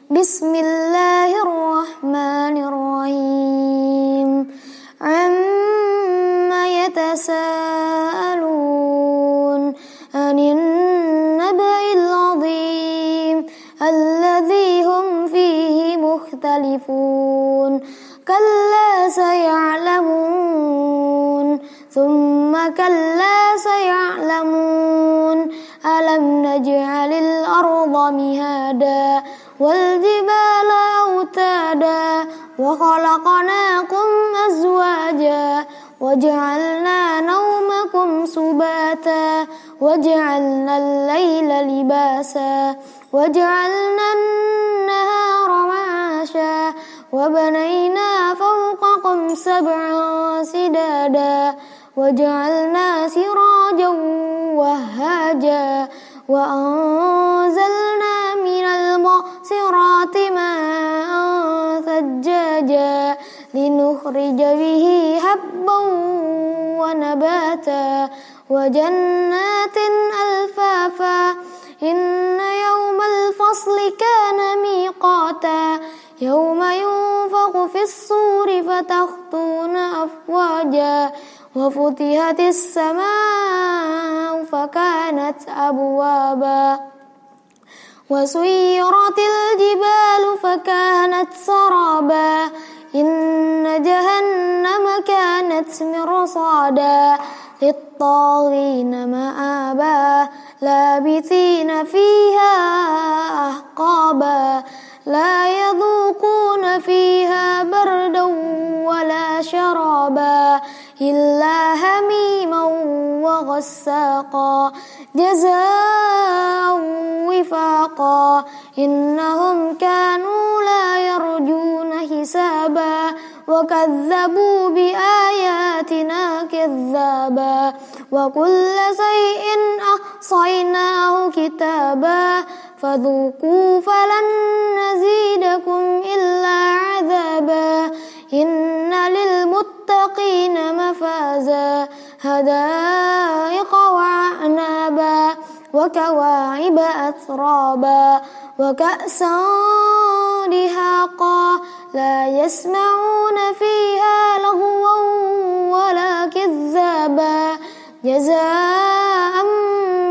Bismillahirrahmanirrahim. Amma yatasaalun anin naba'il 'azim alladzi hum fihi mukhtalifun. Kalla saya'lamun thumma kalla saya'lamun alam naj'alil arda mihada wal jibala autada wa khalaqnakum azwaja waj'alna nawmakum subata waj'alna al-laila libasa waj'alna an-nahara ma'asha wa banayna fawqakum sab'an sidada waj'alna sirajan wahhaja wa anzalna minal mu'sirati ma'an thajjaja linukhrija bihi habban wa nabata wa jannatin alfafa inna yawmal fasli kana miqata yawma yunfakhu fis suri fatakhtuna afwaja wa futihatis samaa'u fakanat abwaba wa suyyiratil jibalu fakanat saraba inna jahannama kanat mirsada lit-taghina ma'aba labithina fiha ahqaba la yadhuquna fiha bardan wala sharaba illa hamiman wa ghassaqa jazaa'an wifaqa innahum kanu la yarjuna hisaba wa kadzabu bi ayatina kadzaba wa kulla shay'in ahsaynahu kitaba fadhuku falan nazidakum illa 'adzaba inna lil muttaqina mafaza hadaiqa wa a'naba wa kawa'iba atraba wa ka'san dihaqa la yasma'una fiha laghwan wala kadzaba jazaa'an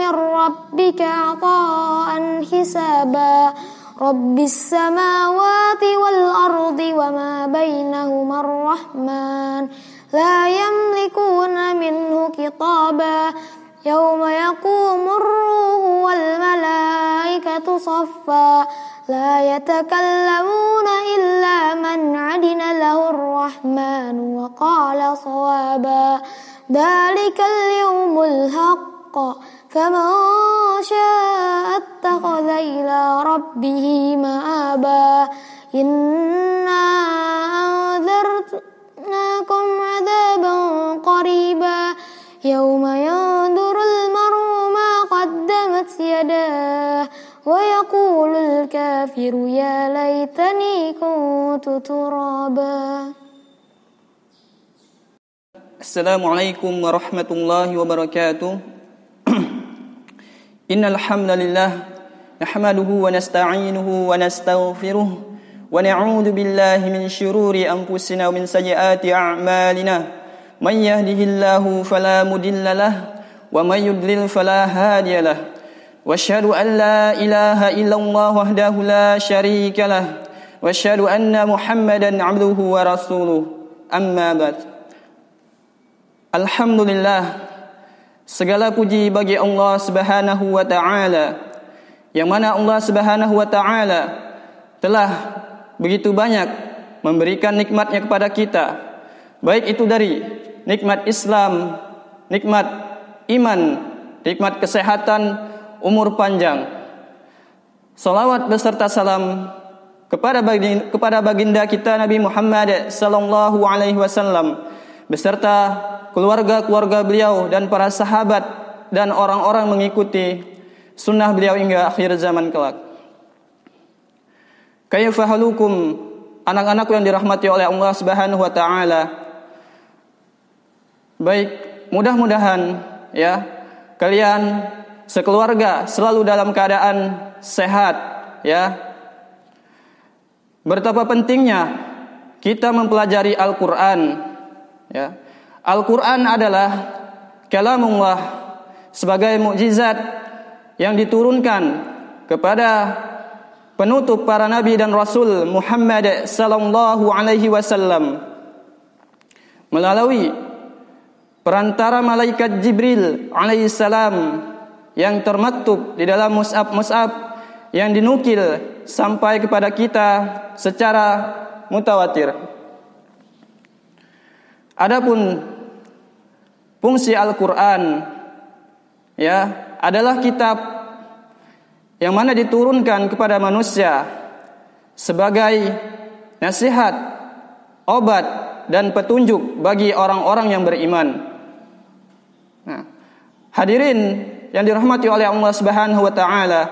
min rabbika 'ata'an hisaba Rabbis samawati wal ardi wa ma bainahuma ar-rahman la yamlikuna minhu kitaba yawma yaqumur ruhu wal malaikatu saffa la yatakallamuna illa man 'adina lahu ar-rahman wa qala sawaba dhalikal yawmul haqq faman syaa'a ittakhadha ila rabbih ma'aba inna anzarnakum 'adaban qariba yawma yanzurul mar'u ma qaddamat yadah wa yaqulul kafiru ya laitani kuntu turaba. Assalamualaikum warahmatullahi wabarakatuh. Innal hamdalillah nahmaduhu wa nasta'inuhu wa nastaghfiruh wa na'udzu billahi min shururi anfusina wa min sayyiati a'malina may yahdihillahu fala mudilla lahu wa may yudlil fala hadiya lahu wa asyhadu an la ilaha illallah wahdahu la syarika lahu wa asyhadu anna muhammadan 'abduhu wa rasuluh amma ba'd. Alhamdulillah, segala puji bagi Allah Subhanahu wa taala, yang mana Allah Subhanahu wa taala telah begitu banyak memberikan nikmatnya kepada kita, baik itu dari nikmat Islam, nikmat iman, nikmat kesehatan, umur panjang. Salawat beserta salam kepada baginda kita Nabi Muhammad sallallahu alaihi wasallam beserta keluarga-keluarga beliau dan para sahabat dan orang-orang mengikuti sunnah beliau hingga akhir zaman kelak. Kaifa halukum, anak-anakku yang dirahmati oleh Allah Subhanahu wa taala. Baik, mudah-mudahan ya kalian sekeluarga selalu dalam keadaan sehat ya. betapa pentingnya kita mempelajari Al-Quran. Ya. Al-Quran adalah kalamullah sebagai mukjizat yang diturunkan kepada penutup para nabi dan rasul Muhammad sallallahu alaihi wasallam melalui perantara malaikat Jibril alaihi salam yang termaktub di dalam mushaf yang dinukil sampai kepada kita secara mutawatir. Adapun fungsi Al-Quran ya adalah kitab yang mana diturunkan kepada manusia sebagai nasihat, obat dan petunjuk bagi orang-orang yang beriman. Nah, hadirin yang dirahmati oleh Allah Subhanahu wa taala,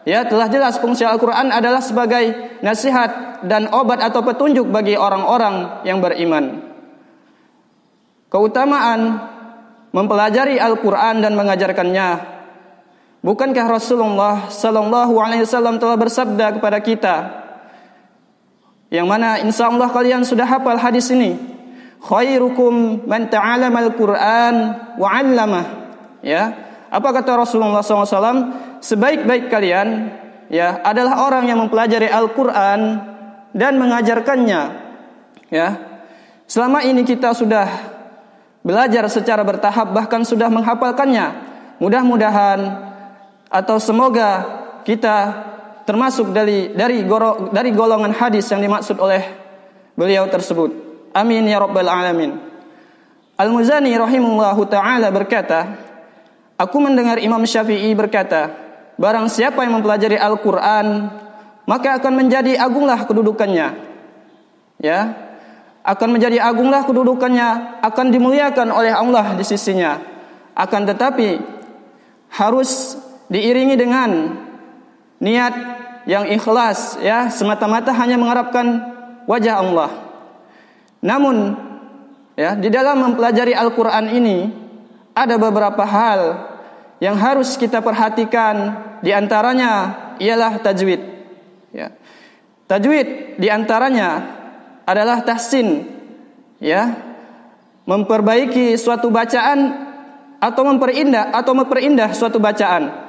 ya telah jelas fungsi Al-Quran adalah sebagai nasihat dan obat atau petunjuk bagi orang-orang yang beriman. Keutamaan mempelajari Al-Quran dan mengajarkannya. Bukankah Rasulullah sallallahu alaihi wasallam telah bersabda kepada kita, yang mana insyaallah kalian sudah hafal hadis ini, khairukum man ta'allama al-Qur'an wa 'allamah. Ya, apa kata Rasulullah SAW? Sebaik-baik kalian ya adalah orang yang mempelajari Al-Quran dan mengajarkannya. Ya, selama ini kita sudah belajar secara bertahap, bahkan sudah menghafalkannya. Mudah-mudahan atau semoga kita termasuk dari golongan hadis yang dimaksud oleh beliau tersebut. Amin ya rabbal alamin. Al-Muzani rahimahullahu ta'ala berkata, aku mendengar Imam Syafi'i berkata, barang siapa yang mempelajari Al-Quran, maka akan menjadi agunglah kedudukannya. Ya, akan menjadi agunglah kedudukannya, akan dimuliakan oleh Allah di sisinya. Akan tetapi harus diiringi dengan niat yang ikhlas, ya, semata-mata hanya mengharapkan wajah Allah. Namun, ya, di dalam mempelajari Al-Quran ini ada beberapa hal yang harus kita perhatikan. Di antaranya ialah tajwid. Ya. Tajwid di antaranya adalah tahsin, ya, memperbaiki suatu bacaan atau memperindah suatu bacaan.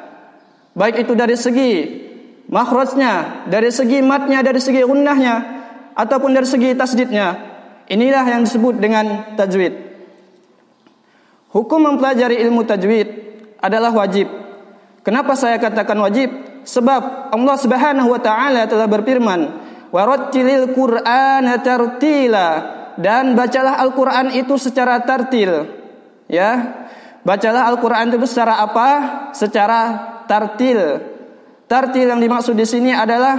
Baik itu dari segi makhrajnya, dari segi matnya, dari segi gunnahnya, ataupun dari segi tasdidnya. Inilah yang disebut dengan tajwid. Hukum mempelajari ilmu tajwid adalah wajib. Kenapa saya katakan wajib? Sebab Allah Subhanahu wa taala telah berfirman, "Warattilil Qur'ana tartila." Dan bacalah Al-Qur'an itu secara tartil. Ya. Bacalah Al-Qur'an itu secara apa? Secara tartil. Tartil yang dimaksud di sini adalah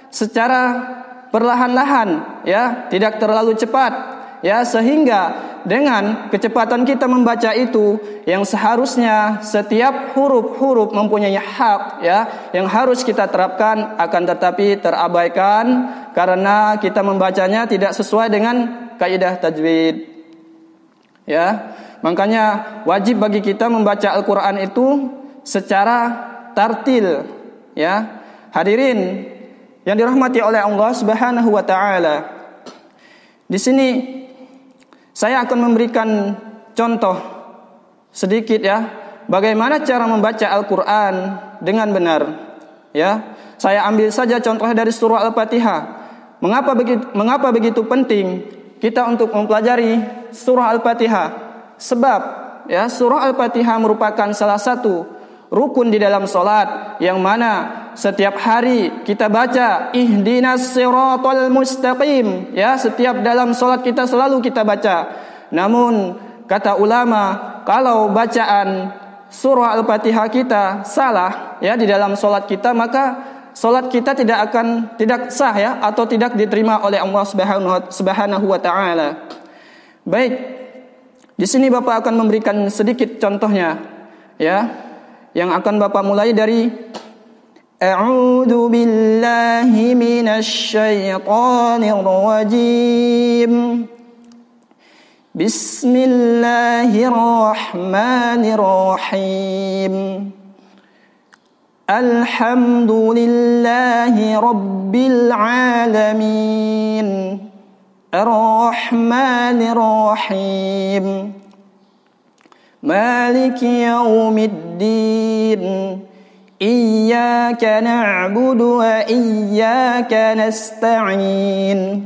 secara perlahan-lahan, ya, tidak terlalu cepat, ya, sehingga dengan kecepatan kita membaca itu yang seharusnya setiap huruf-huruf mempunyai hak, ya, yang harus kita terapkan, akan tetapi terabaikan karena kita membacanya tidak sesuai dengan kaidah tajwid. Ya, makanya wajib bagi kita membaca Al-Qur'an itu secara tartil, ya. Hadirin yang dirahmati oleh Allah Subhanahu wa taala. Di sini saya akan memberikan contoh sedikit, ya, bagaimana cara membaca Al-Qur'an dengan benar. Ya, saya ambil saja contoh dari surah Al-Fatihah. Mengapa begitu penting kita untuk mempelajari surah Al-Fatihah? Sebab, ya, surah Al-Fatihah merupakan salah satu rukun di dalam salat yang mana setiap hari kita baca ihdinas siratal mustaqim, ya, setiap dalam salat kita selalu kita baca. Namun kata ulama, kalau bacaan surah Al-Fatihah kita salah, ya, di dalam salat kita, maka salat kita tidak sah, ya, atau tidak diterima oleh Allah Subhanahu wa taala. Baik, di sini Bapak akan memberikan sedikit contohnya, ya, yang akan Bapak mulai dari A'udzu billahi minasy syaithanir rajim. Bismillahirrahmanirrahim. Alhamdulillahi Rabbil Alamin. Ar-Rahmanir Rahim. Maliki Yaumiddin. Iyyaka na'budu wa iyyaka nasta'in.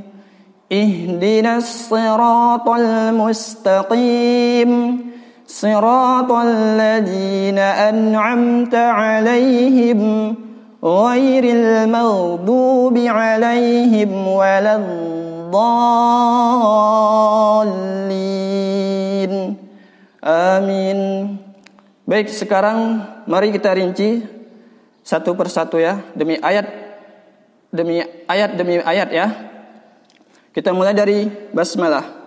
Ihdinas siratal mustaqim. Siratal ladzina an'amta 'alaihim ghairil maghdubi 'alaihim waladdallin. Amin. Baik, sekarang mari kita rinci satu persatu ya, demi ayat demi ayat ya. Kita mulai dari basmalah.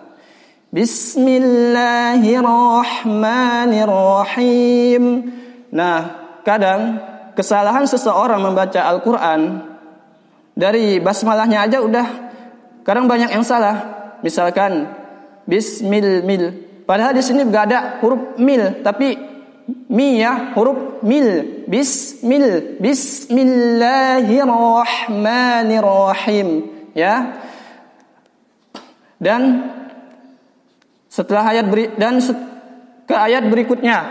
Bismillahirrahmanirrahim. Nah, kadang kesalahan seseorang membaca Al-Quran dari basmalahnya aja udah kadang banyak yang salah. Misalkan bismil. Padahal di sini gak ada huruf mil, tapi mi ya, huruf mil. Bismillahirrahmanirrahim ya. Dan setelah ke ayat berikutnya,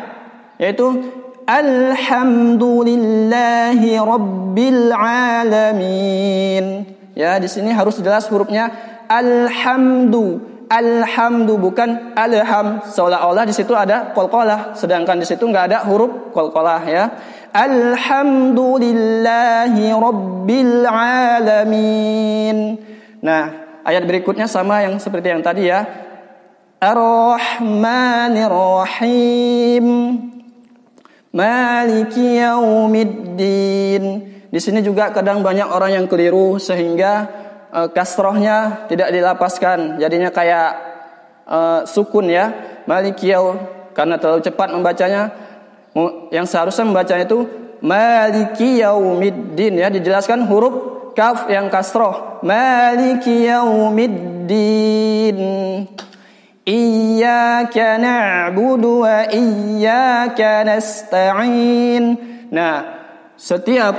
yaitu Alhamdulillahi Rabbil Alamin. Ya, di sini harus jelas hurufnya alhamdu, bukan alham. Seolah-olah di situ ada qalqalah, sedangkan di situ nggak ada huruf qalqalah ya. Alhamdulillahi Rabbil Alamin. Nah, ayat berikutnya sama yang seperti yang tadi ya. Ar-Rahmanir Rahim. Maliki Yaumiddin. Di sini juga kadang banyak orang yang keliru sehingga kasrohnya tidak dilapaskan, jadinya kayak sukun ya. Maliki karena terlalu cepat membacanya. Yang seharusnya membacanya itu Maliki Yaumiddin ya, dijelaskan huruf kaf yang kasroh. Maliki Yaumiddin. Iyyaka na'budu wa iyyaka nasta'in. Nah, setiap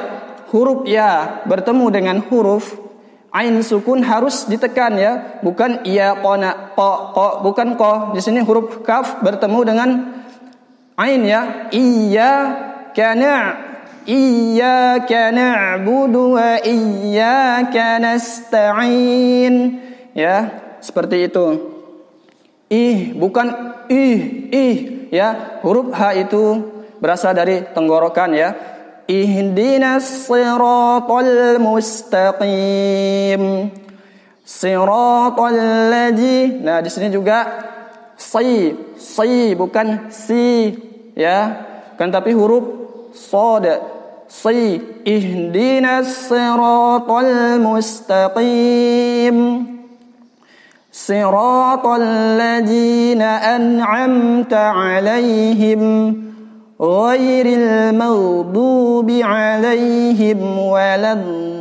huruf ya bertemu dengan huruf ain sukun harus ditekan ya, bukan iya qona ko, bukan ko. Di sini huruf kaf bertemu dengan ain ya. Iyyaka na'budu wa iyyaka nasta'in ya, seperti itu. Bukan ya. Huruf H itu berasal dari tenggorokan ya. Ihdinas siratal mustaqim. Siratal ladzi. Nah, di sini juga si bukan si ya. Kan tapi huruf shad. Si. Ihdinas siratal mustaqim. Siratal ladzina an'amta 'alaihim ghairil maghdubi 'alaihim waladdallin.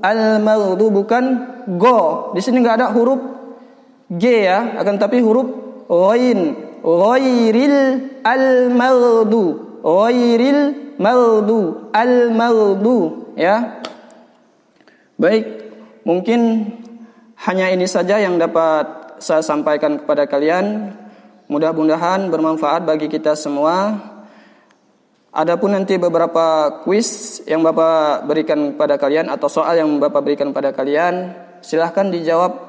Al-maghdu bukan go. Di sini enggak ada huruf G ya, akan tapi huruf ghain. Ghairil al-maghdu. Ghairil al-maghdu ya. Baik, mungkin hanya ini saja yang dapat saya sampaikan kepada kalian. Mudah-mudahan bermanfaat bagi kita semua. Adapun nanti beberapa kuis yang Bapak berikan kepada kalian atau soal yang Bapak berikan kepada kalian, silahkan dijawab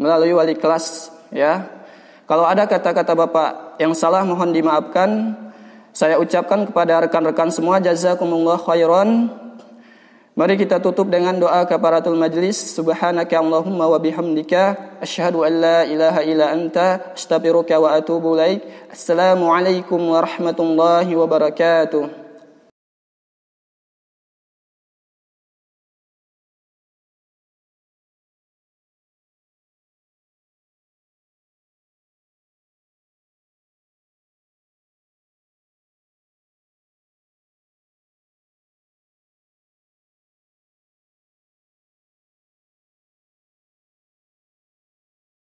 melalui wali kelas ya. Kalau ada kata-kata Bapak yang salah mohon dimaafkan. Saya ucapkan kepada rekan-rekan semua jazakumullah khairan. Mari kita tutup dengan doa kafaratul majlis. Subhanaka Allahumma wa bihamdika asyhadu an la ilaha illa anta astaghfiruka wa atubu ilaik. Assalamualaikum warahmatullahi wabarakatuh.